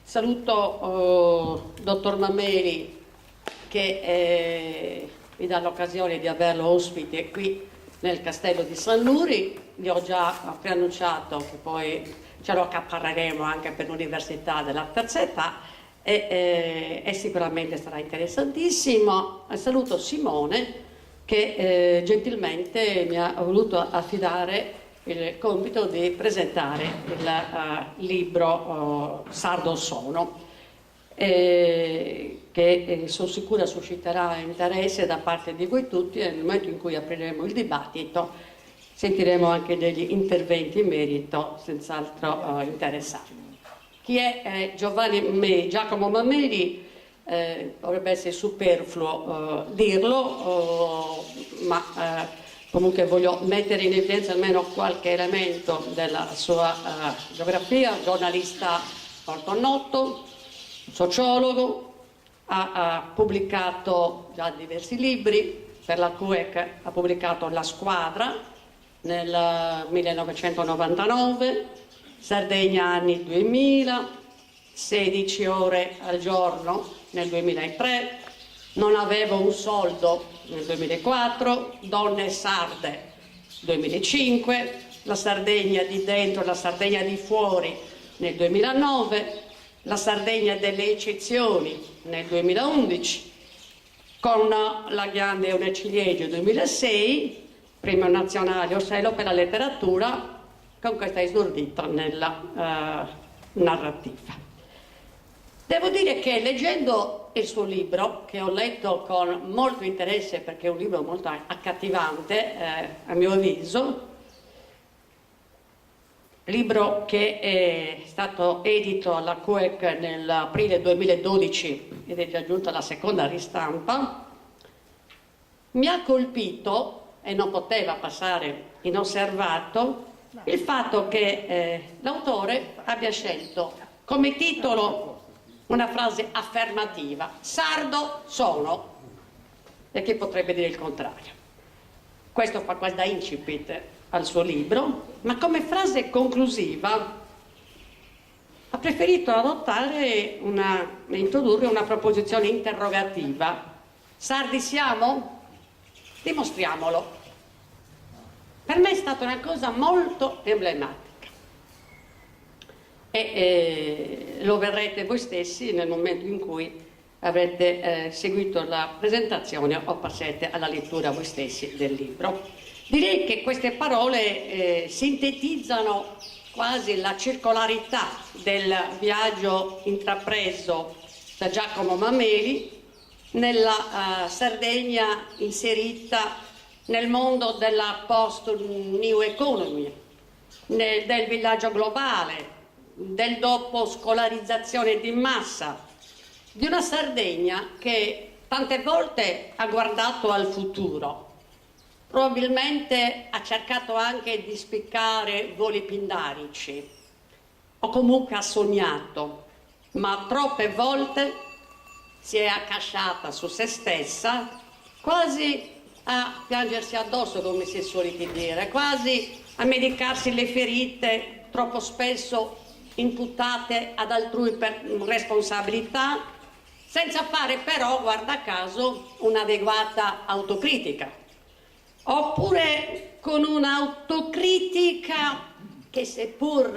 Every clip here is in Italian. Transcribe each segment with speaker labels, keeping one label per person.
Speaker 1: Saluto dottor Mameli che mi dà l'occasione di averlo ospite qui nel Castello di San Luri. Gli ho già preannunciato che poi ce lo accaparreremo anche per l'Università della Terza Età e sicuramente sarà interessantissimo. Saluto Simone che gentilmente mi ha voluto affidare il compito di presentare il libro Sardo Sono, che sono sicura susciterà interesse da parte di voi tutti, e nel momento in cui apriremo il dibattito sentiremo anche degli interventi in merito senz'altro interessanti. Chi è Giacomo Mameli? Dovrebbe essere superfluo dirlo, ma comunque voglio mettere in evidenza almeno qualche elemento della sua biografia. Giornalista molto noto, sociologo, ha pubblicato già diversi libri. Per la CUEC ha pubblicato La Squadra nel 1999, Sardegna anni 2000, 16 ore al giorno nel 2003, Non avevo un soldo nel 2004, Donne sarde 2005, La Sardegna di dentro e la Sardegna di fuori nel 2009, La Sardegna delle eccezioni nel 2011, Con la grande una ciliegio 2006, Premio Nazionale Ostello per la letteratura, con questa esordita nella narrativa. Devo dire che leggendo il suo libro, che ho letto con molto interesse perché è un libro molto accattivante a mio avviso, libro che è stato edito alla CUEC nell'aprile 2012 ed è già giunta la seconda ristampa, mi ha colpito e non poteva passare inosservato il fatto che l'autore abbia scelto come titolo una frase affermativa: sardo sono, e che potrebbe dire il contrario. Questo fa quasi da incipit al suo libro, ma come frase conclusiva ha preferito introdurre una proposizione interrogativa: sardi siamo? Dimostriamolo. Per me è stata una cosa molto emblematica. E lo verrete voi stessi nel momento in cui avrete seguito la presentazione o passate alla lettura voi stessi del libro. Direi che queste parole sintetizzano quasi la circolarità del viaggio intrapreso da Giacomo Mameli nella Sardegna inserita nel mondo della post-new economy, del villaggio globale, del dopo scolarizzazione di massa, di una Sardegna che tante volte ha guardato al futuro, probabilmente ha cercato anche di spiccare voli pindarici o comunque ha sognato, ma troppe volte si è accasciata su se stessa, quasi a piangersi addosso, come si è soliti dire, quasi a medicarsi le ferite troppo spesso imputate ad altrui per responsabilità, senza fare però, guarda caso, un'adeguata autocritica, oppure con un'autocritica che seppur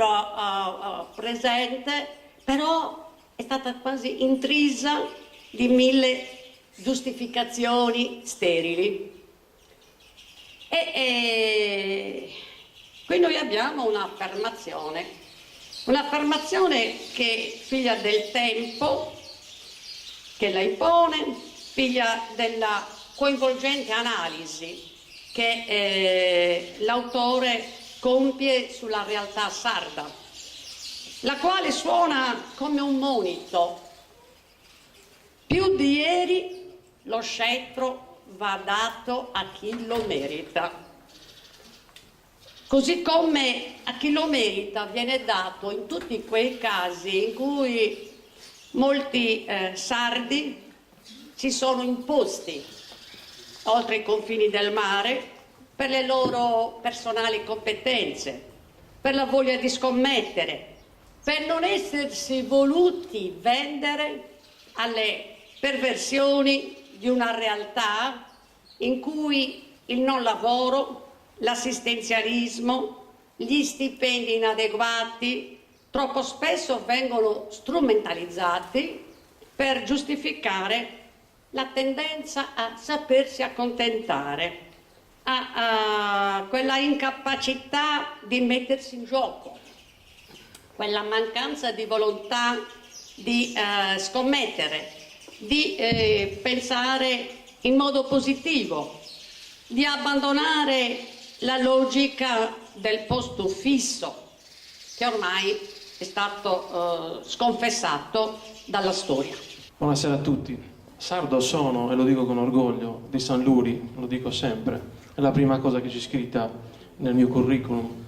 Speaker 1: presente, però è stata quasi intrisa di mille giustificazioni sterili. E qui noi abbiamo un'affermazione che figlia del tempo che la impone, figlia della coinvolgente analisi che l'autore compie sulla realtà sarda, la quale suona come un monito: più di ieri lo scettro va dato a chi lo merita. Così come a chi lo merita viene dato in tutti quei casi in cui molti sardi si sono imposti oltre i confini del mare per le loro personali competenze, per la voglia di scommettere, per non essersi voluti vendere alle perversioni di una realtà in cui il non lavoro, l'assistenzialismo, gli stipendi inadeguati troppo spesso vengono strumentalizzati per giustificare la tendenza a sapersi accontentare, a quella incapacità di mettersi in gioco, quella mancanza di volontà di scommettere, di pensare in modo positivo, di abbandonare la logica del posto fisso che ormai è stato sconfessato dalla storia.
Speaker 2: Buonasera a tutti. Sardo sono, e lo dico con orgoglio, di San Luri, lo dico sempre, è la prima cosa che c'è scritta nel mio curriculum.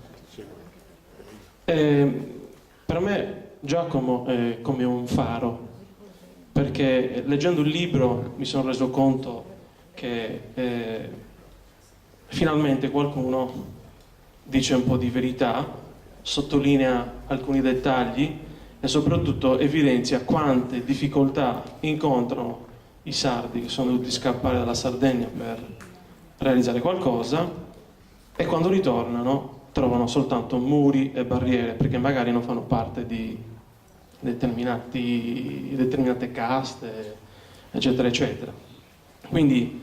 Speaker 2: Per me Giacomo è come un faro, perché leggendo il libro mi sono reso conto che finalmente qualcuno dice un po' di verità, sottolinea alcuni dettagli e soprattutto evidenzia quante difficoltà incontrano i sardi che sono dovuti scappare dalla Sardegna per realizzare qualcosa, e quando ritornano trovano soltanto muri e barriere perché magari non fanno parte di determinate caste, eccetera eccetera. Quindi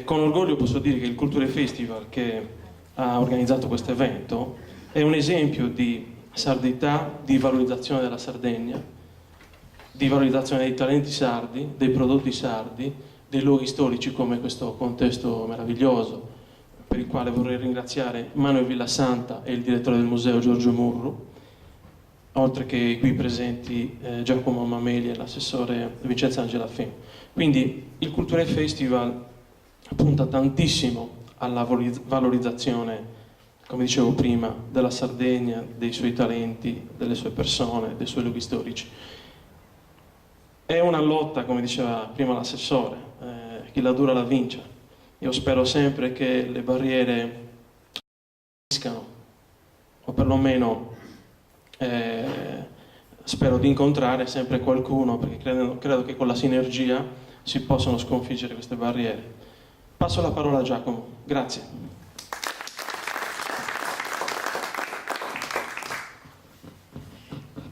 Speaker 2: con orgoglio posso dire che il Culture Festival che ha organizzato questo evento è un esempio di sardità, di valorizzazione della Sardegna, di valorizzazione dei talenti sardi, dei prodotti sardi, dei luoghi storici come questo contesto meraviglioso, per il quale vorrei ringraziare Manuel Villasanta e il direttore del museo Giorgio Murru, oltre che i qui presenti Giacomo Mameli e l'assessore Vincenzo Angela Fem. Quindi il Culture Festival punta tantissimo alla valorizzazione, come dicevo prima, della Sardegna, dei suoi talenti, delle sue persone, dei suoi luoghi storici. È una lotta, come diceva prima l'assessore, chi la dura la vince. Io spero sempre che le barriere finiscano, o perlomeno spero di incontrare sempre qualcuno, perché credo che con la sinergia si possano sconfiggere queste barriere. Passo la parola a Giacomo, grazie.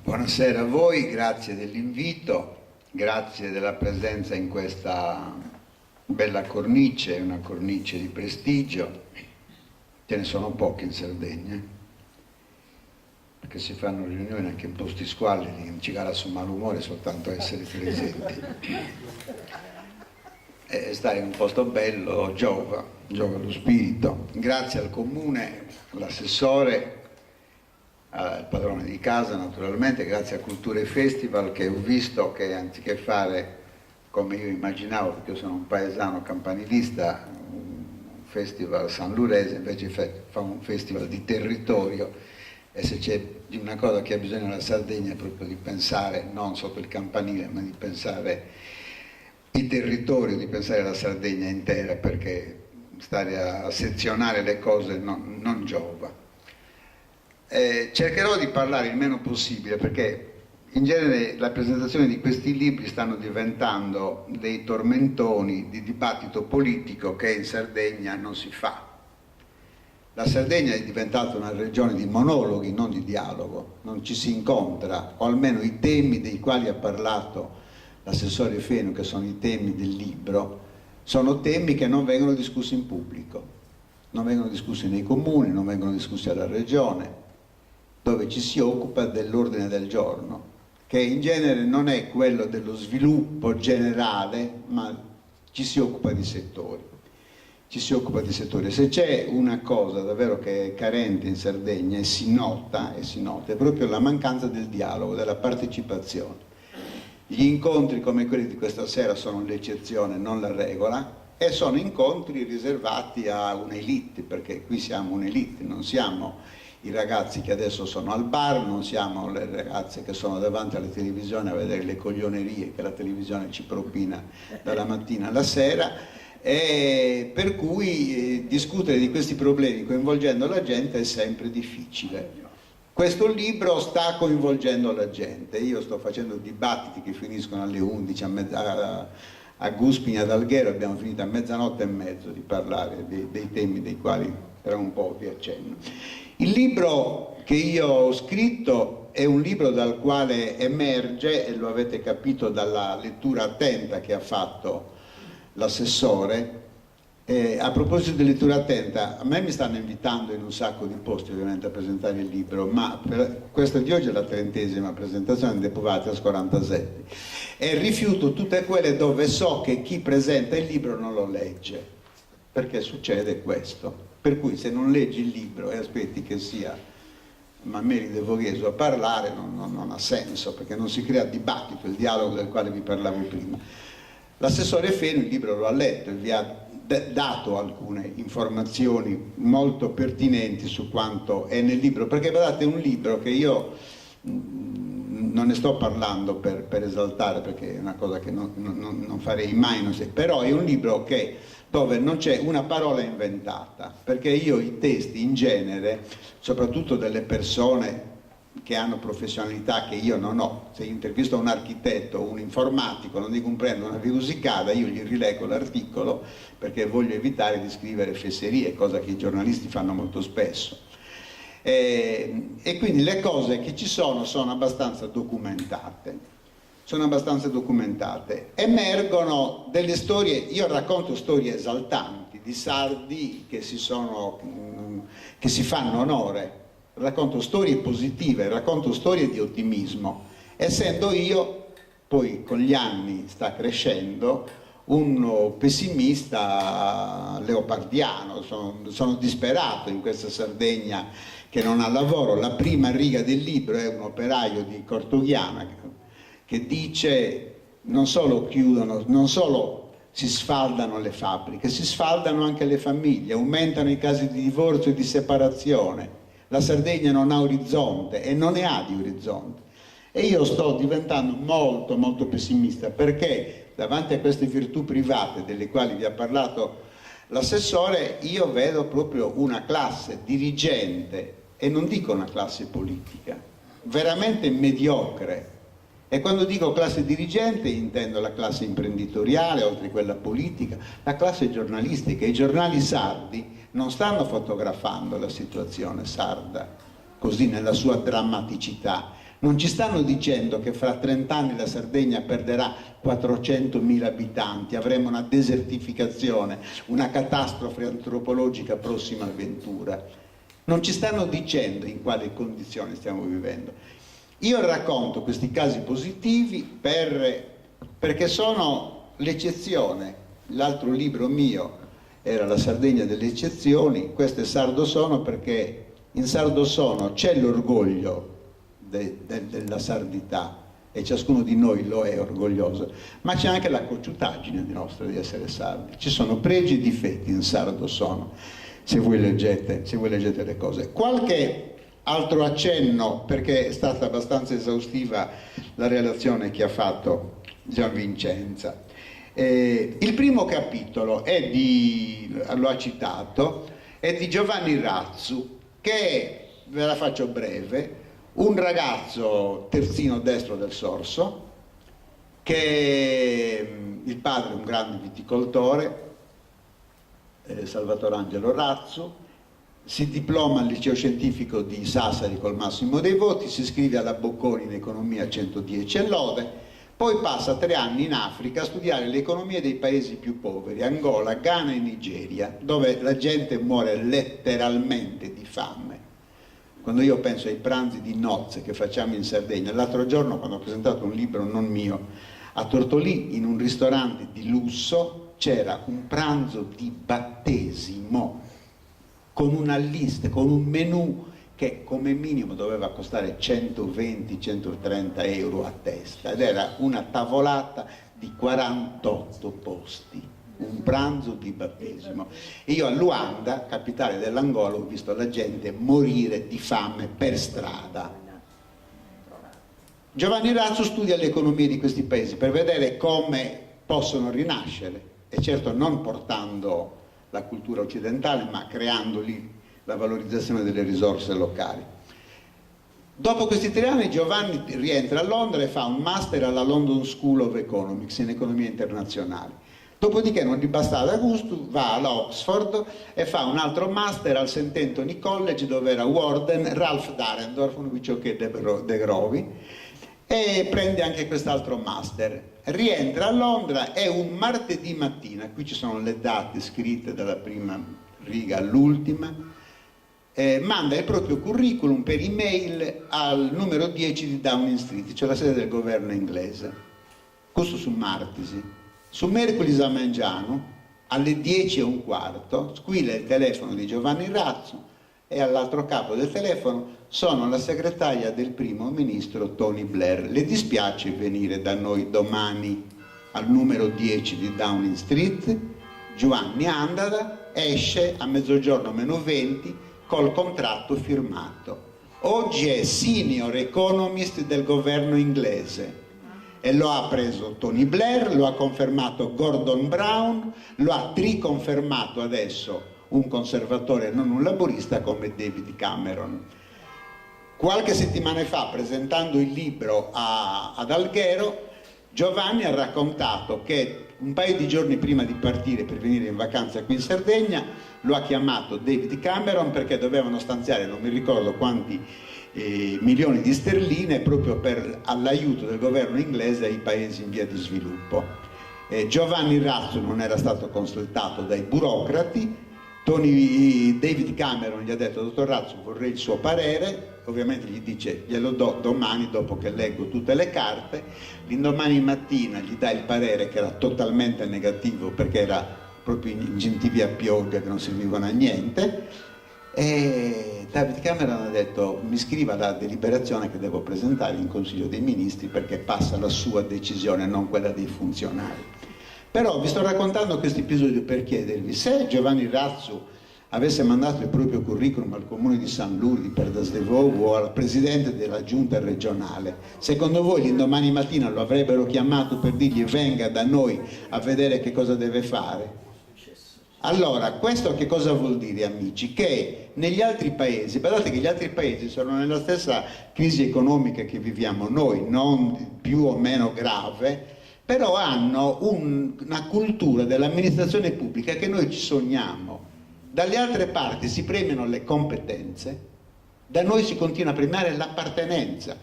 Speaker 3: Buonasera a voi, grazie dell'invito, grazie della presenza in questa bella cornice, una cornice di prestigio. Ce ne sono poche in Sardegna, perché si fanno riunioni anche in posti squallidi, non ci gara sul malumore soltanto essere presenti. E stare in un posto bello giova lo spirito. Grazie al comune, all'assessore, al padrone di casa naturalmente, grazie a Culture Festival, che ho visto che anziché fare come io immaginavo, perché io sono un paesano campanilista, un festival sanlurese, invece fa un festival di territorio, e se c'è di una cosa che ha bisogno la Sardegna è proprio di pensare non sotto il campanile, ma di pensare i territori, di pensare la Sardegna intera, perché stare a sezionare le cose non giova. Cercherò di parlare il meno possibile, perché in genere la presentazione di questi libri stanno diventando dei tormentoni di dibattito politico che in Sardegna non si fa. La Sardegna è diventata una regione di monologhi, non di dialogo, non ci si incontra, o almeno i temi dei quali ha parlato l'assessore Feno, che sono i temi del libro, sono temi che non vengono discussi in pubblico, non vengono discussi nei comuni, non vengono discussi alla regione, dove ci si occupa dell'ordine del giorno, che in genere non è quello dello sviluppo generale, ma ci si occupa di settori. Se c'è una cosa davvero che è carente in Sardegna e si nota, è proprio la mancanza del dialogo, della partecipazione. Gli incontri come quelli di questa sera sono l'eccezione, non la regola, e sono incontri riservati a un'elite, perché qui siamo un'elite, non siamo i ragazzi che adesso sono al bar, non siamo le ragazze che sono davanti alla televisione a vedere le coglionerie che la televisione ci propina dalla mattina alla sera, e per cui discutere di questi problemi coinvolgendo la gente è sempre difficile. questo libro sta coinvolgendo la gente. Io sto facendo dibattiti che finiscono alle 11, a Guspini, ad Alghero abbiamo finito a mezzanotte e mezzo di parlare dei temi dei quali tra un po' vi accenno. Il libro che io ho scritto è un libro dal quale emerge, e lo avete capito dalla lettura attenta che ha fatto l'assessore. A proposito di lettura attenta, a me mi stanno invitando in un sacco di posti ovviamente a presentare il libro, ma questa di oggi è la 30ª presentazione di Depuvati 47 e rifiuto tutte quelle dove so che chi presenta il libro non lo legge, perché succede questo, per cui se non leggi il libro e aspetti che sia Mammeli De Vogheso a parlare non ha senso, perché non si crea dibattito, il dialogo del quale vi parlavo prima. L'assessore Fenu il libro lo ha letto e vi ha dato alcune informazioni molto pertinenti su quanto è nel libro, perché guardate, è un libro che io non ne sto parlando per esaltare, perché è una cosa che non farei mai, però è un libro dove non c'è una parola inventata, perché io i testi in genere, soprattutto delle persone che hanno professionalità che io non ho, se intervisto un architetto o un informatico, non dico prendo una virusicada, io gli rileggo l'articolo perché voglio evitare di scrivere fesserie, cosa che i giornalisti fanno molto spesso. E quindi le cose che ci sono abbastanza documentate. Emergono delle storie, io racconto storie esaltanti di sardi che si fanno onore, racconto storie positive, racconto storie di ottimismo, essendo io, poi con gli anni sta crescendo, un pessimista leopardiano, sono disperato in questa Sardegna che non ha lavoro. La prima riga del libro è un operaio di Cortoghiana che dice non solo chiudono, non solo si sfaldano le fabbriche, si sfaldano anche le famiglie, aumentano i casi di divorzio e di separazione. La Sardegna non ha orizzonte e non ne ha di orizzonte. E io sto diventando molto molto pessimista, perché davanti a queste virtù private delle quali vi ha parlato l'assessore, io vedo proprio una classe dirigente, e non dico una classe politica, veramente mediocre. E quando dico classe dirigente intendo la classe imprenditoriale, oltre a quella politica, la classe giornalistica. I giornali sardi non stanno fotografando la situazione sarda così nella sua drammaticità, non ci stanno dicendo che fra 30 anni la Sardegna perderà 400.000 abitanti, avremo una desertificazione, una catastrofe antropologica prossima avventura. Non ci stanno dicendo in quali condizioni stiamo vivendo. Io racconto questi casi positivi perché sono l'eccezione. L'altro libro mio era La Sardegna delle eccezioni, questo è Sardo Sono, perché in Sardo Sono c'è l'orgoglio della sardità e ciascuno di noi lo è orgoglioso, ma c'è anche la cocciutaggine nostra di essere sardi. Ci sono pregi e difetti in Sardo Sono, se voi leggete le cose. Qualche altro accenno, perché è stata abbastanza esaustiva la relazione che ha fatto Gianvincenza. Il primo capitolo è lo ha citato, è di Giovanni Razzu, che, ve la faccio breve, un ragazzo terzino destro del Sorso, che il padre è un grande viticoltore, Salvatore Angelo Razzu, si diploma al liceo scientifico di Sassari col massimo dei voti, si iscrive alla Bocconi in economia 110 e lode, poi passa 3 anni in Africa a studiare l'economia dei paesi più poveri, Angola, Ghana e Nigeria, dove la gente muore letteralmente di fame. Quando io penso ai pranzi di nozze che facciamo in Sardegna, l'altro giorno quando ho presentato un libro non mio, a Tortolì in un ristorante di lusso c'era un pranzo di battesimo, con una lista, con un menù che come minimo doveva costare 120-130 euro a testa, ed era una tavolata di 48 posti, un pranzo di battesimo. E io a Luanda, capitale dell'Angola, ho visto la gente morire di fame per strada. Giovanni Razzu studia l'economia di questi paesi per vedere come possono rinascere, e certo non portando la cultura occidentale, ma creando lì la valorizzazione delle risorse locali. Dopo questi 3 anni Giovanni rientra a Londra e fa un master alla London School of Economics in economia internazionale. Dopodiché non gli bastava da gusto, va all'Oxford e fa un altro master al St. Anthony College, dove era warden Ralph Darendorf, un amico de Grovi, e prende anche quest'altro master. Rientra a Londra e un martedì mattina, qui ci sono le date scritte dalla prima riga all'ultima, manda il proprio curriculum per email al numero 10 di Downing Street, cioè la sede del governo inglese. Questo su martedì. Su mercoledì a Mangiano, alle 10:15, squilla il telefono di Giovanni Razzo e all'altro capo del telefono sono la segretaria del primo ministro Tony Blair. Le dispiace venire da noi domani al numero 10 di Downing Street? Giovanni Andada esce a 12:20 col contratto firmato. Oggi è senior economist del governo inglese e lo ha preso Tony Blair, lo ha confermato Gordon Brown, lo ha riconfermato adesso un conservatore e non un laburista come David Cameron. Qualche settimana fa, presentando il libro ad Alghero, Giovanni ha raccontato che un paio di giorni prima di partire per venire in vacanza qui in Sardegna lo ha chiamato David Cameron perché dovevano stanziare non mi ricordo quanti milioni di sterline proprio per all'aiuto del governo inglese ai paesi in via di sviluppo. Giovanni Razzo non era stato consultato dai burocrati. David Cameron gli ha detto: dottor Razzo, vorrei il suo parere. Ovviamente gli dice: glielo do domani dopo che leggo tutte le carte. L'indomani mattina gli dà il parere che era totalmente negativo perché era proprio incentivi a pioggia che non servivano a niente. E David Cameron ha detto: mi scriva la deliberazione che devo presentare in Consiglio dei Ministri perché passa la sua decisione, non quella dei funzionari. Però vi sto raccontando questo episodio per chiedervi: se Giovanni Razzo avesse mandato il proprio curriculum al comune di San Luri di Perdasdevovo o al presidente della giunta regionale, secondo voi l'indomani mattina lo avrebbero chiamato per dirgli venga da noi a vedere che cosa deve fare? Allora, questo che cosa vuol dire, amici? Che negli altri paesi, guardate che gli altri paesi sono nella stessa crisi economica che viviamo noi, non più o meno grave, però hanno una cultura dell'amministrazione pubblica che noi ci sogniamo. Dalle altre parti si premiano le competenze, da noi si continua a premiare l'appartenenza.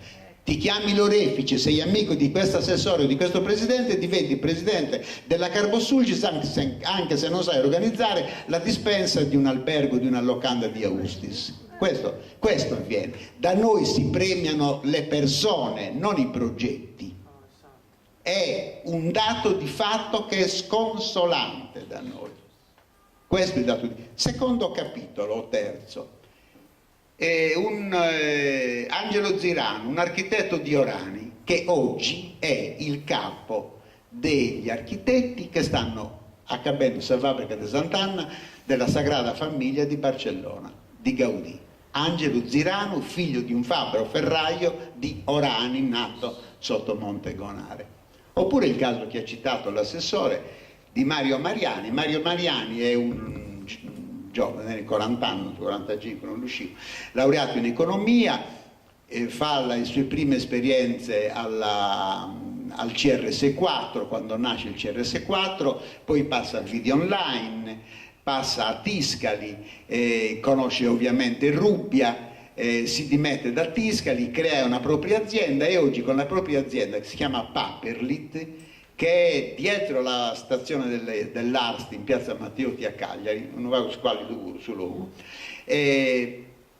Speaker 3: Ti chiami l'orefice, sei amico di questo assessore o di questo presidente, diventi presidente della Carbosulcis anche se non sai organizzare la dispensa di un albergo, di una locanda di Austis. Questo avviene. Da noi si premiano le persone, non i progetti. È un dato di fatto che è sconsolante da noi. Questo è il dato di... Secondo capitolo, terzo. Angelo Zirano, un architetto di Orani, che oggi è il capo degli architetti che stanno accabendo la fabbrica di Sant'Anna della Sagrada Famiglia di Barcellona, di Gaudì. Angelo Zirano, figlio di un fabbro ferraio di Orani, nato sotto Monte Gonare. Oppure il caso che ha citato l'assessore di Mario Mariani. Mario Mariani è un giovane, 40 anni, 45, non riuscivo, laureato in economia, fa le sue prime esperienze al CRS4, quando nasce il CRS4, poi passa a Video Online, passa a Tiscali, conosce ovviamente Rubbia, si dimette da Tiscali, crea una propria azienda e oggi con la propria azienda, che si chiama Paperlit, che è dietro la stazione dell'Arst in piazza Matteotti a Cagliari, non vado su logo,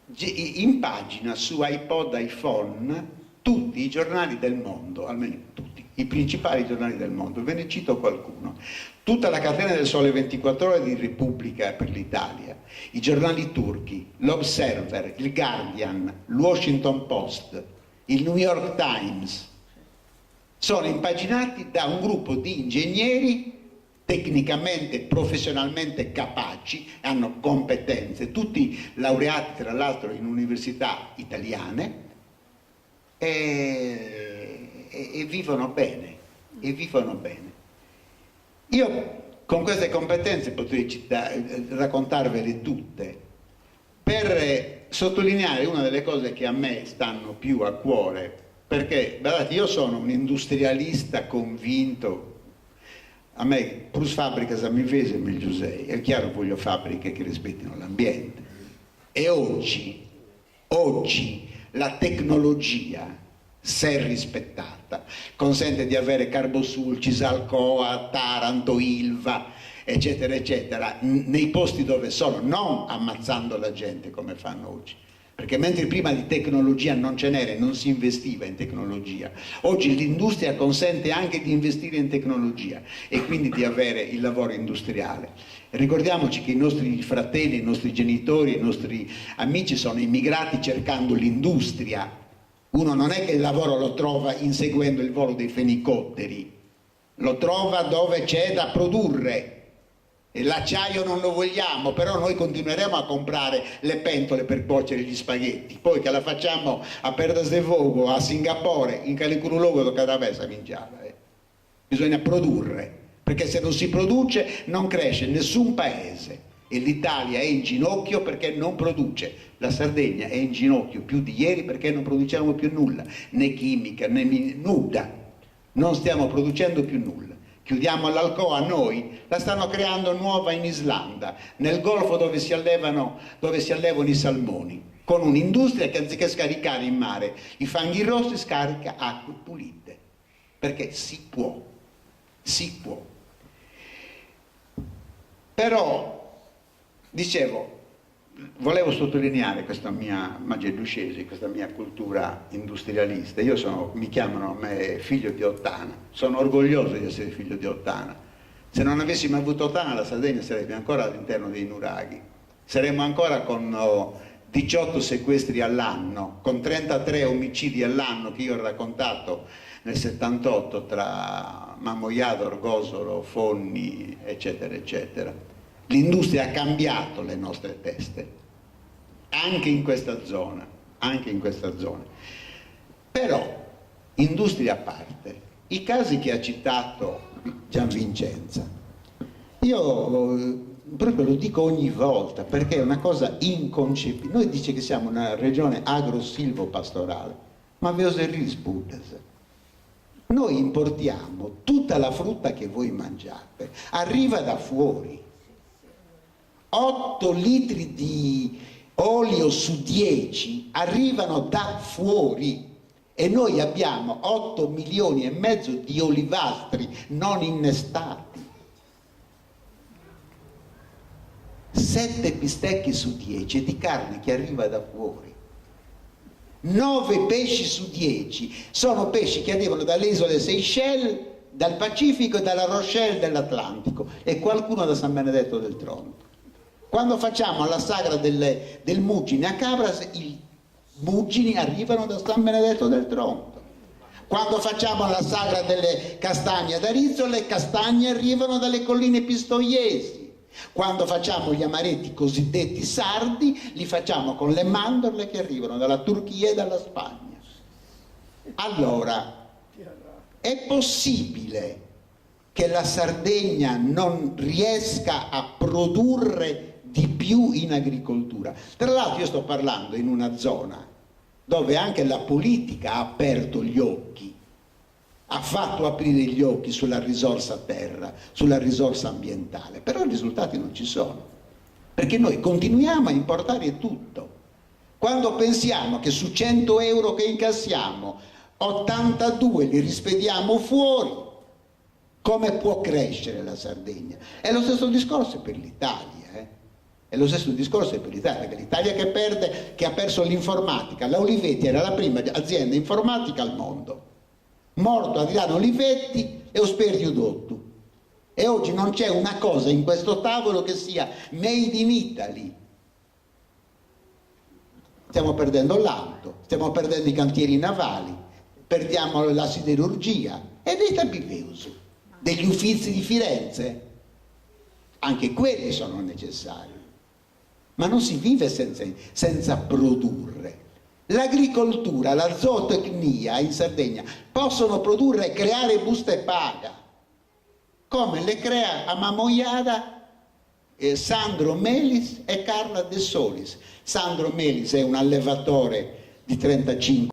Speaker 3: impagina su iPod, iPhone tutti i giornali del mondo, almeno tutti, i principali giornali del mondo. Ve ne cito qualcuno: tutta la catena del Sole 24 Ore di Repubblica per l'Italia, i giornali turchi, l'Observer, il Guardian, il Washington Post, il New York Times, sono impaginati da un gruppo di ingegneri tecnicamente, professionalmente capaci, hanno competenze, tutti laureati tra l'altro in università italiane e vivono bene, Io con queste competenze potrei raccontarvele tutte. Per sottolineare una delle cose che a me stanno più a cuore, perché guardate, io sono un industrialista convinto. A me, plus fabbricas a mi vesem il Giuseppe, è chiaro, voglio fabbriche che rispettino l'ambiente. E oggi la tecnologia, se rispettata, consente di avere Carbosulcis, Alcoa, Taranto, Ilva, eccetera, eccetera, nei posti dove sono, non ammazzando la gente come fanno oggi. Perché mentre prima di tecnologia non ce n'era e non si investiva in tecnologia, oggi l'industria consente anche di investire in tecnologia e quindi di avere il lavoro industriale. Ricordiamoci che i nostri fratelli, i nostri genitori, i nostri amici sono immigrati cercando l'industria. Uno non è che il lavoro lo trova inseguendo il volo dei fenicotteri, lo trova dove c'è da produrre. E l'acciaio non lo vogliamo, però noi continueremo a comprare le pentole per cuocere gli spaghetti. Poi che la facciamo a Perdas de Fogo, a Singapore, in Calicurulogo, tocca da me mangiare. Bisogna produrre, perché se non si produce non cresce nessun paese. E l'Italia è in ginocchio perché non produce. La Sardegna è in ginocchio più di ieri perché non produciamo più nulla, né chimica, né nulla. Non stiamo producendo più nulla. Chiudiamo l'Alcoa noi, la stanno creando nuova in Islanda, nel Golfo dove si allevano i salmoni, con un'industria che anziché scaricare in mare i fanghi rossi scarica acque pulite, perché si può. Però, dicevo, volevo sottolineare questa mia Mageducesi, questa mia cultura industrialista. Mi chiamano a me figlio di Ottana, sono orgoglioso di essere figlio di Ottana. Se non avessimo avuto Ottana, la Sardegna sarebbe ancora all'interno dei nuraghi, saremmo ancora con 18 sequestri all'anno, con 33 omicidi all'anno che io ho raccontato nel 78 tra Mamoiado, Orgosolo, Fonni, eccetera, eccetera. L'industria ha cambiato le nostre teste, anche in questa zona. Però, industria a parte, i casi che ha citato Gianvincenza, io proprio lo dico ogni volta perché è una cosa inconcepibile. Noi dice che siamo una regione agro-silvo-pastorale, ma ve oserris Buddhas. Noi importiamo tutta la frutta che voi mangiate, arriva da fuori. 8 litri di olio su 10 arrivano da fuori e noi abbiamo 8 milioni e mezzo di olivastri non innestati. 7 bistecche su 10 è di carne che arriva da fuori. 9 pesci su 10 sono pesci che arrivano dalle isole Seychelles, dal Pacifico e dalla Rochelle dell'Atlantico e qualcuno da San Benedetto del Tronto. Quando facciamo la sagra del Muggine a Cabras, i muggini arrivano da San Benedetto del Tronto. Quando facciamo la sagra delle castagne ad Arezzo, le castagne arrivano dalle colline pistoiesi. Quando facciamo gli amaretti cosiddetti sardi, li facciamo con le mandorle che arrivano dalla Turchia e dalla Spagna. Allora, è possibile che la Sardegna non riesca a produrre di più in agricoltura? Tra l'altro io sto parlando in una zona dove anche la politica ha aperto gli occhi, ha fatto aprire gli occhi sulla risorsa terra, sulla risorsa ambientale, però i risultati non ci sono, perché noi continuiamo a importare tutto. Quando pensiamo che su 100 euro che incassiamo 82 li rispediamo fuori, come può crescere la Sardegna? È lo stesso discorso per l'Italia. È lo stesso discorso per l'Italia, perché l'Italia che ha perso l'informatica. La Olivetti era la prima azienda informatica al mondo. Morto Adriano Olivetti e ho sperduto. E oggi non c'è una cosa in questo tavolo che sia made in Italy. Stiamo perdendo l'auto, stiamo perdendo i cantieri navali, perdiamo la siderurgia e dei tabiveus, degli Uffizi di Firenze. Anche quelli sono necessari. Ma non si vive senza produrre. L'agricoltura, la zootecnia in Sardegna possono produrre e creare buste paga, come le crea a Mamoiada Sandro Melis e Carla De Solis. Sandro Melis è un allevatore di 35,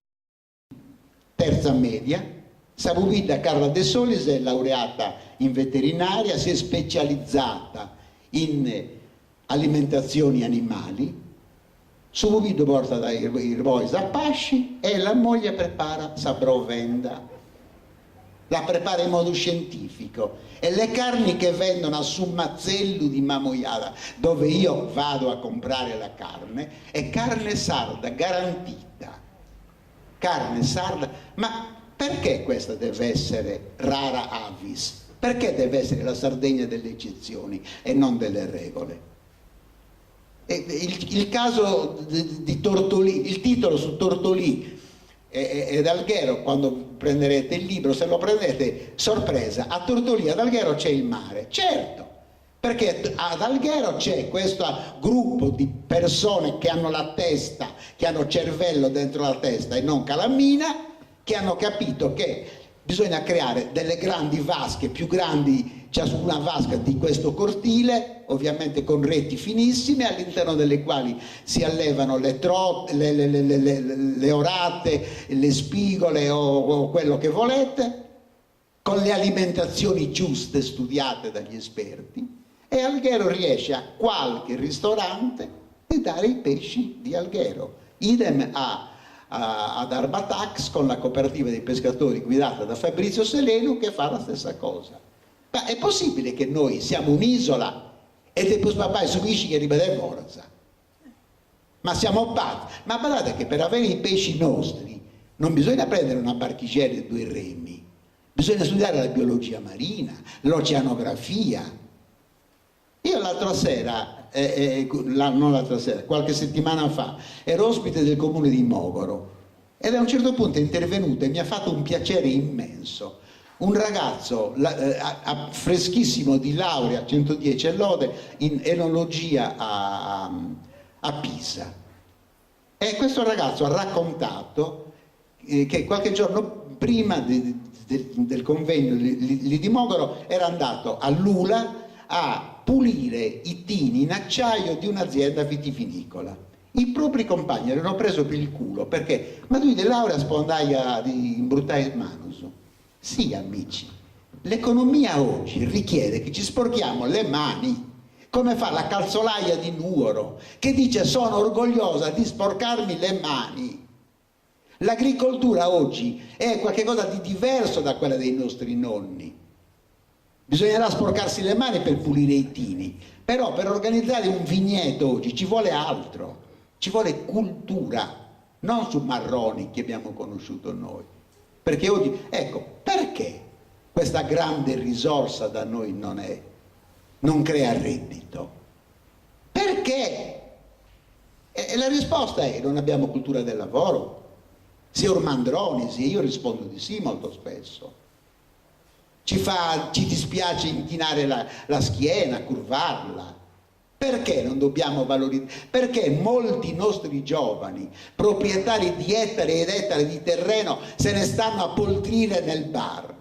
Speaker 3: terza media. Sabubida Carla De Solis è laureata in veterinaria, si è specializzata in alimentazioni animali. Subito porta dai bois a pasci e la moglie prepara sabrovenda. La prepara in modo scientifico, e le carni che vendono a Summazzello di Mamoiara, dove io vado a comprare la carne, è carne sarda garantita. Carne sarda. Ma perché questa deve essere rara avis? Perché deve essere la Sardegna delle eccezioni e non delle regole? Il caso di Tortolì, il titolo su Tortolì ed Alghero, quando prenderete il libro, se lo prendete, sorpresa, a Tortolì, ad Alghero c'è il mare, certo, perché ad Alghero c'è questo gruppo di persone che hanno la testa, che hanno cervello dentro la testa e non calamina, che hanno capito che bisogna creare delle grandi vasche, più grandi ciascuna vasca di questo cortile, ovviamente con reti finissime, all'interno delle quali si allevano le orate, le spigole o quello che volete, con le alimentazioni giuste studiate dagli esperti, e Alghero riesce a qualche ristorante di dare i pesci di Alghero. Idem ad Arbatax, con la cooperativa dei pescatori guidata da Fabrizio Selenu, che fa la stessa cosa. Ma è possibile che noi siamo un'isola e depois papà subisci che ribede forza? Ma siamo pazzi. Ma guardate che per avere i pesci nostri non bisogna prendere una barchicella e 2 remi, bisogna studiare la biologia marina, l'oceanografia. Io l'altra sera, non l'altra sera, qualche settimana fa, ero ospite del comune di Mogoro, ed a un certo punto è intervenuto e mi ha fatto un piacere immenso. Un ragazzo freschissimo di laurea 110 e lode in enologia a Pisa, e questo ragazzo ha raccontato che qualche giorno prima del convegno lì di Mogoro era andato a Lula a pulire i tini in acciaio di un'azienda vitivinicola. I propri compagni erano preso per il culo perché ma tu di laurea spondaia di imbruttare il manus. Sì, amici, l'economia oggi richiede che ci sporchiamo le mani, come fa la calzolaia di Nuoro, che dice sono orgogliosa di sporcarmi le mani. L'agricoltura oggi è qualcosa di diverso da quella dei nostri nonni. Bisognerà sporcarsi le mani per pulire i tini, però per organizzare un vigneto oggi ci vuole altro, ci vuole cultura, non su Marroni che abbiamo conosciuto noi. Perché oggi, ecco, perché questa grande risorsa da noi non crea reddito? Perché? E la risposta è: non abbiamo cultura del lavoro. Signor Mandronisi, io rispondo di sì molto spesso. Ci dispiace inchinare la schiena, curvarla. Perché non dobbiamo valorizzare? Perché molti nostri giovani, proprietari di ettari ed ettari di terreno, se ne stanno a poltrire nel bar?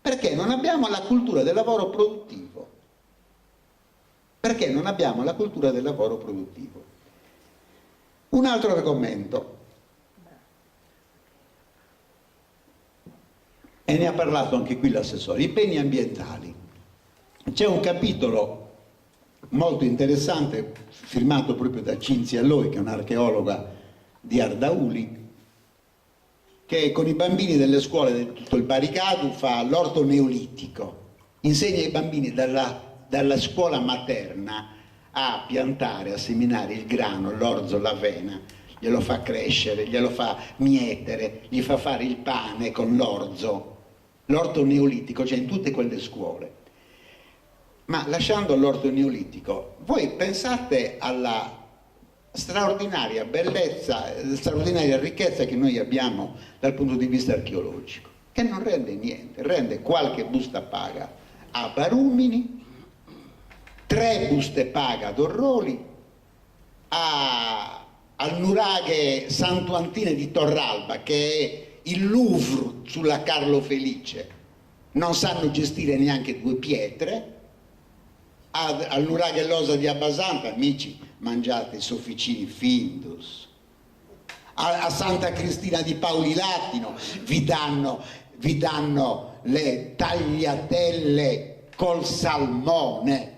Speaker 3: Perché non abbiamo la cultura del lavoro produttivo. Perché non abbiamo la cultura del lavoro produttivo. Un altro argomento, e ne ha parlato anche qui l'assessore, i beni ambientali. C'è un capitolo molto interessante, firmato proprio da Cinzia Loi, che è un'archeologa di Ardauli, che con i bambini delle scuole di tutto il Baricadu fa l'orto neolitico, insegna ai bambini dalla scuola materna a piantare, a seminare il grano, l'orzo, l'avena, glielo fa crescere, glielo fa mietere, gli fa fare il pane con l'orzo. L'orto neolitico c'è in tutte quelle scuole. Ma lasciando l'orto neolitico, voi pensate alla straordinaria bellezza, straordinaria ricchezza che noi abbiamo dal punto di vista archeologico, che non rende niente, rende qualche busta paga a Barumini, 3 buste paga ad Orroli, al nuraghe Santo Antine di Torralba, che è il Louvre sulla Carlo Felice, non sanno gestire neanche 2 pietre. al nuraghe Losa di Abbasanta, amici, mangiate i sofficini Findus. A Santa Cristina di Paulilatino vi danno le tagliatelle col salmone.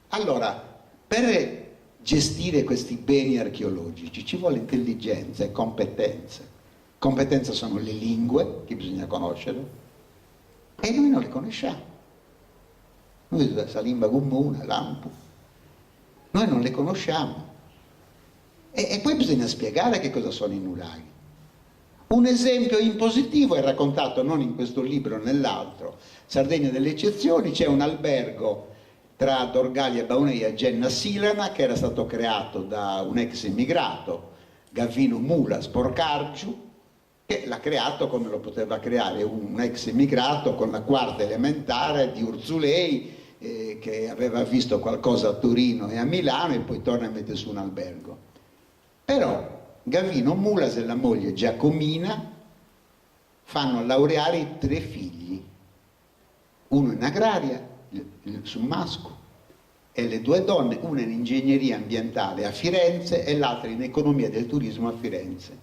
Speaker 3: Allora, per gestire questi beni archeologici ci vuole intelligenza e competenze. Competenza sono le lingue che bisogna conoscere e noi non le conosciamo. Noi Salimba Comune, Lampu, noi non le conosciamo. E poi bisogna spiegare che cosa sono i nuraghi. Un esempio in positivo è raccontato non in questo libro, nell'altro, Sardegna delle eccezioni. C'è un albergo tra Dorgali e Baunei a Genna Silana che era stato creato da un ex immigrato, Gavino Mula Sporcargiu, che l'ha creato come lo poteva creare un ex immigrato con la quarta elementare di Urzulei, che aveva visto qualcosa a Torino e a Milano e poi torna e mette su un albergo. Però Gavino Mulas e la moglie Giacomina fanno laureare i 3 figli, uno in agraria, il Summasco, e le 2 donne, una in ingegneria ambientale a Firenze e l'altra in economia del turismo a Firenze.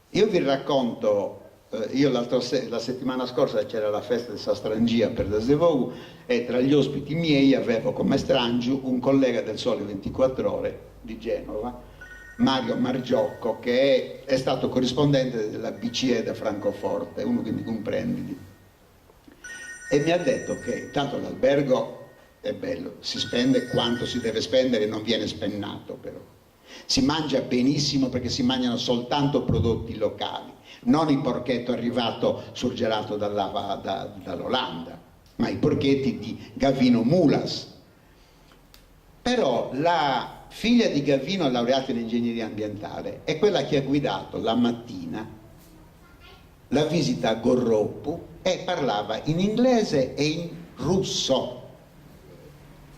Speaker 3: Io vi racconto, la settimana scorsa c'era la festa di Sastrangia per Dasevogu e tra gli ospiti miei avevo come Strangiu un collega del Sole 24 Ore di Genova, Mario Margiocco, che è stato corrispondente della BCE da Francoforte, uno che mi comprendi. E mi ha detto che tanto l'albergo è bello, si spende quanto si deve spendere e non viene spennato però. Si mangia benissimo perché si mangiano soltanto prodotti locali, non il porchetto arrivato surgelato dall'Olanda, ma i porchetti di Gavino Mulas. Però la figlia di Gavino, laureata in ingegneria ambientale, è quella che ha guidato la mattina la visita a Gorropu e parlava in inglese e in russo.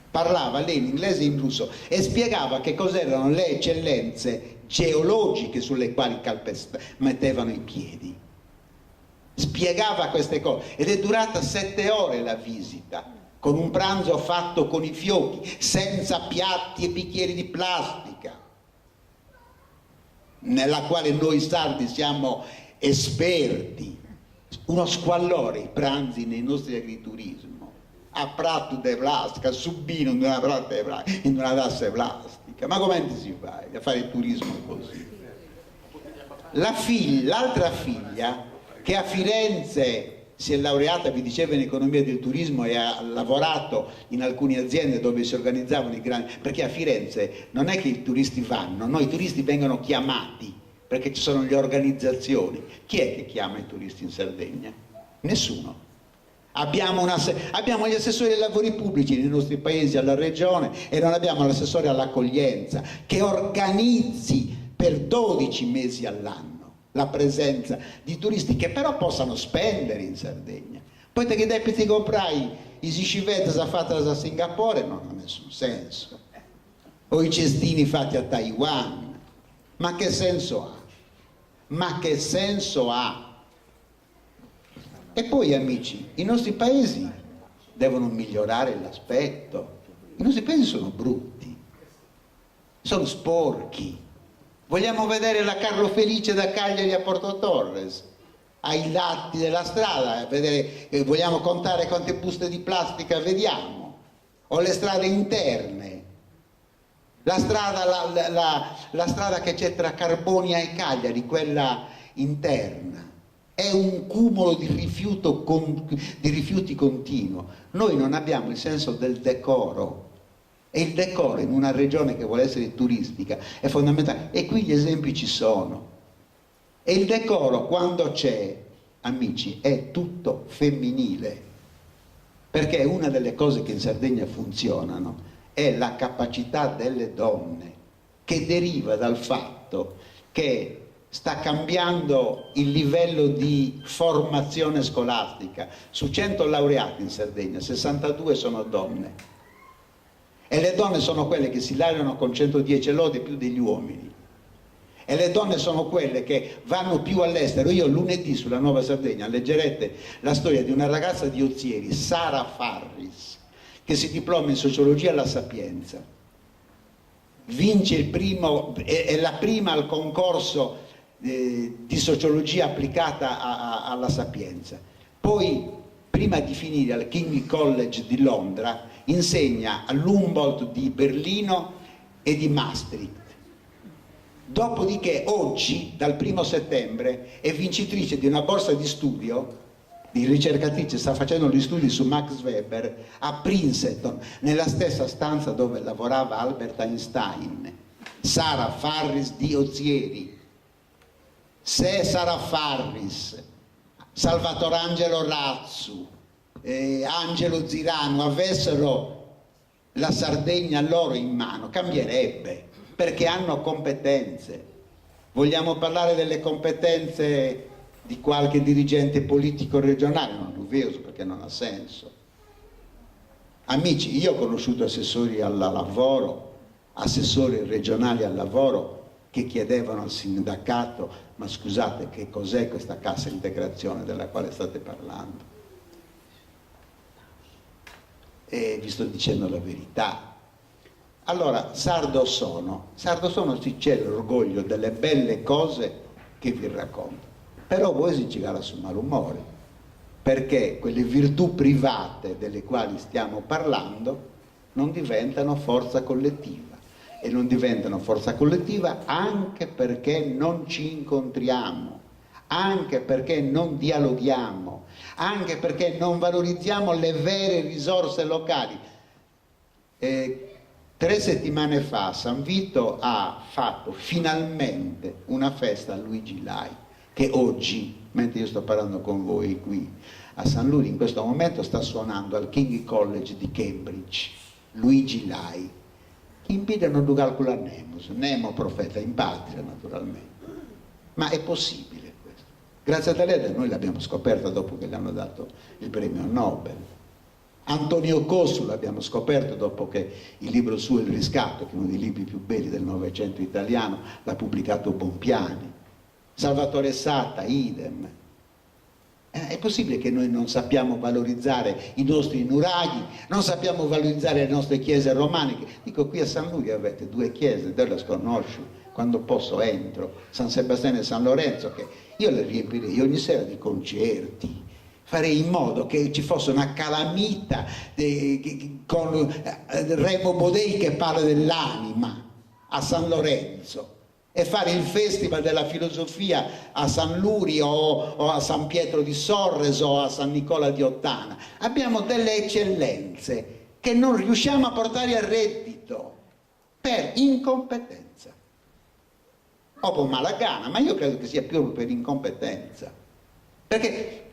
Speaker 3: Parlava lei in inglese e in russo e spiegava che cos'erano le eccellenze geologiche sulle quali mettevano i piedi. Spiegava queste cose ed è durata 7 ore la visita, con un pranzo fatto con i fiocchi, senza piatti e bicchieri di plastica, nella quale noi sardi siamo esperti. Uno squallore i pranzi nei nostri agriturismo. A Prato de Plastica, a Subino in una tassa plastica. Ma come si fa a fare il turismo così? L'altra figlia, che a Firenze si è laureata, vi dicevo, in economia del turismo e ha lavorato in alcune aziende dove si organizzavano i grandi, perché a Firenze non è che i turisti vanno, no, i turisti vengono chiamati perché ci sono le organizzazioni. Chi è che chiama i turisti in Sardegna? Nessuno. Abbiamo gli assessori ai lavori pubblici nei nostri paesi, alla regione, e non abbiamo l'assessore all'accoglienza che organizzi per 12 mesi all'anno la presenza di turisti che però possano spendere in Sardegna. Poi te che debiti comprai i sicivette fatti a Singapore non ha nessun senso, o i cestini fatti a Taiwan. Ma che senso ha? Ma che senso ha? E poi, amici, i nostri paesi devono migliorare l'aspetto. I nostri paesi sono brutti, sono sporchi. Vogliamo vedere la Carlo Felice da Cagliari a Porto Torres, ai lati della strada, vogliamo contare quante buste di plastica vediamo, o le strade interne, la strada che c'è tra Carbonia e Cagliari, quella interna. È un cumulo di rifiuti continuo. Noi non abbiamo il senso del decoro, e il decoro in una regione che vuole essere turistica è fondamentale, e qui gli esempi ci sono. E il decoro, quando c'è, amici, è tutto femminile, perché una delle cose che in Sardegna funzionano è la capacità delle donne, che deriva dal fatto che sta cambiando il livello di formazione scolastica. Su 100 laureati in Sardegna, 62 sono donne. E le donne sono quelle che si laureano con 110 lode più degli uomini. e le donne sono quelle che vanno più all'estero. Io lunedì sulla Nuova Sardegna leggerete la storia di una ragazza di Ozieri, Sara Farris, che si diploma in sociologia alla Sapienza, vince il primo, è la prima al concorso di sociologia applicata alla Sapienza. Poi, prima di finire al King's College di Londra, insegna all'Humboldt di Berlino e di Maastricht. Dopodiché oggi, dal 1° settembre, è vincitrice di una borsa di studio, di ricercatrice, sta facendo gli studi su Max Weber a Princeton, nella stessa stanza dove lavorava Albert Einstein. Sara Farris di Ozieri. Se Sara Farris, Salvatore Angelo Razzu, Angelo Zirano avessero la Sardegna loro in mano, cambierebbe, perché hanno competenze. Vogliamo parlare delle competenze di qualche dirigente politico regionale? Non lo vedo, perché non ha senso. Amici, io ho conosciuto assessori al lavoro, assessori regionali al lavoro che chiedevano al sindacato: ma scusate, che cos'è questa cassa integrazione della quale state parlando? E vi sto dicendo la verità. Allora, sardo sono sì, c'è l'orgoglio delle belle cose che vi racconto, però voi si cigala sul malumore, perché quelle virtù private delle quali stiamo parlando non diventano forza collettiva, e non diventano forza collettiva anche perché non ci incontriamo, anche perché non dialoghiamo, anche perché non valorizziamo le vere risorse locali. 3 settimane fa San Vito ha fatto finalmente una festa a Luigi Lai, che oggi, mentre io sto parlando con voi qui a San Luigi, in questo momento sta suonando al King's College di Cambridge. Luigi Lai, chi impide non lo calcola Nemo profeta in patria, naturalmente, ma è possibile questo. Grazie a Taleda noi l'abbiamo scoperta dopo che gli hanno dato il premio Nobel. Antonio Cossu l'abbiamo scoperto dopo che il libro suo Il riscatto, che è uno dei libri più belli del Novecento italiano, l'ha pubblicato Bompiani. Salvatore Satta, idem. È possibile che noi non sappiamo valorizzare i nostri nuraghi, non sappiamo valorizzare le nostre chiese romaniche? Dico, qui a San Luigi avete 2 chiese, te le sconosci, quando posso entro, San Sebastiano e San Lorenzo, che io le riempirei ogni sera di concerti. Farei in modo che ci fosse una calamita con Remo Bodei che parla dell'anima a San Lorenzo, e fare il festival della filosofia a San Luri o a San Pietro di Sorres o a San Nicola di Ottana. Abbiamo delle eccellenze che non riusciamo a portare a reddito per incompetenza o per malagana, ma io credo che sia più per incompetenza. Perché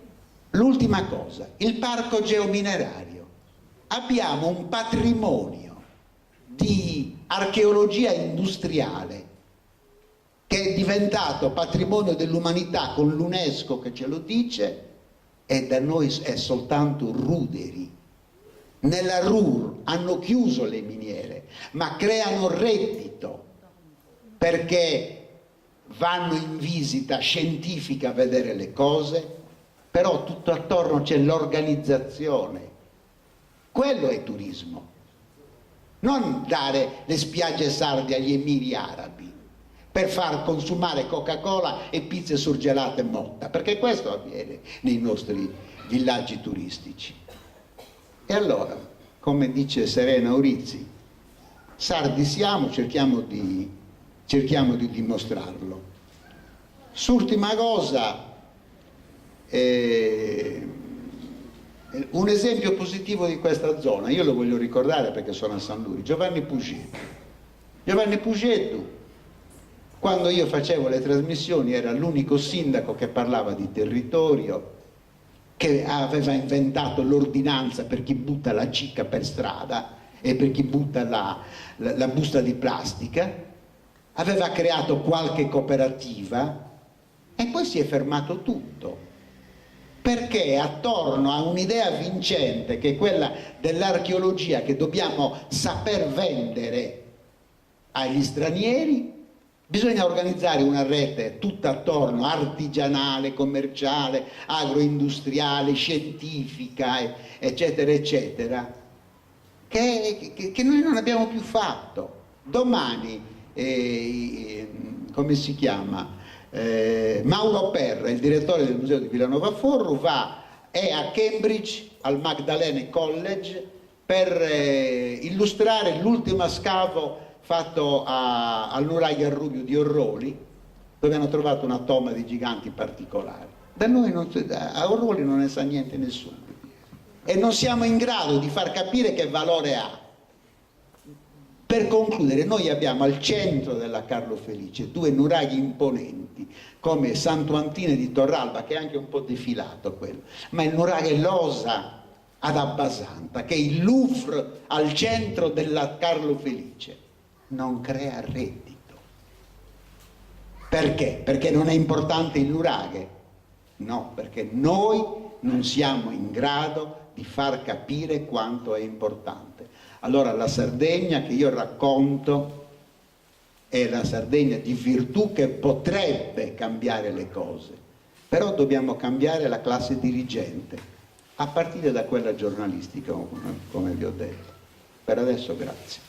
Speaker 3: l'ultima cosa, il parco geominerario. Abbiamo un patrimonio di archeologia industriale che è diventato patrimonio dell'umanità con l'UNESCO che ce lo dice, e da noi è soltanto ruderi. Nella Ruhr hanno chiuso le miniere, ma creano reddito, perché vanno in visita scientifica a vedere le cose, però tutto attorno c'è l'organizzazione. Quello è turismo. Non dare le spiagge sarde agli emiri arabi per far consumare Coca-Cola e pizze surgelate motta, perché questo avviene nei nostri villaggi turistici. E allora, come dice Serena Urizzi, sardi siamo, cerchiamo di dimostrarlo. S'ultima cosa, un esempio positivo di questa zona, io lo voglio ricordare perché sono a San Luigi, Giovanni Pugetto, quando io facevo le trasmissioni era l'unico sindaco che parlava di territorio, che aveva inventato l'ordinanza per chi butta la cicca per strada e per chi butta la busta di plastica, aveva creato qualche cooperativa e poi si è fermato tutto, perché attorno a un'idea vincente che è quella dell'archeologia che dobbiamo saper vendere agli stranieri Bisogna organizzare una rete tutta attorno, artigianale, commerciale, agroindustriale, scientifica, eccetera, eccetera, che noi non abbiamo più fatto. Domani, come si chiama? Mauro Perra, il direttore del Museo di Villanova Forro, è a Cambridge, al Magdalene College, per illustrare l'ultimo scavo fatto al nuraghe Arrubio di Orroli, dove hanno trovato una tomba di giganti particolari. Da noi a Orroli non ne sa niente nessuno e non siamo in grado di far capire che valore ha. Per concludere, noi abbiamo al centro della Carlo Felice due nuraghi imponenti come Santo Antine di Torralba, che è anche un po' defilato quello, ma il nuraghe Losa ad Abbasanta, che è il Louvre al centro della Carlo Felice. Non crea reddito. Perché? Perché non è importante il nuraghe? No, perché noi non siamo in grado di far capire quanto è importante. Allora la Sardegna che io racconto è la Sardegna di virtù che potrebbe cambiare le cose, però dobbiamo cambiare la classe dirigente, a partire da quella giornalistica, come vi ho detto. Per adesso grazie.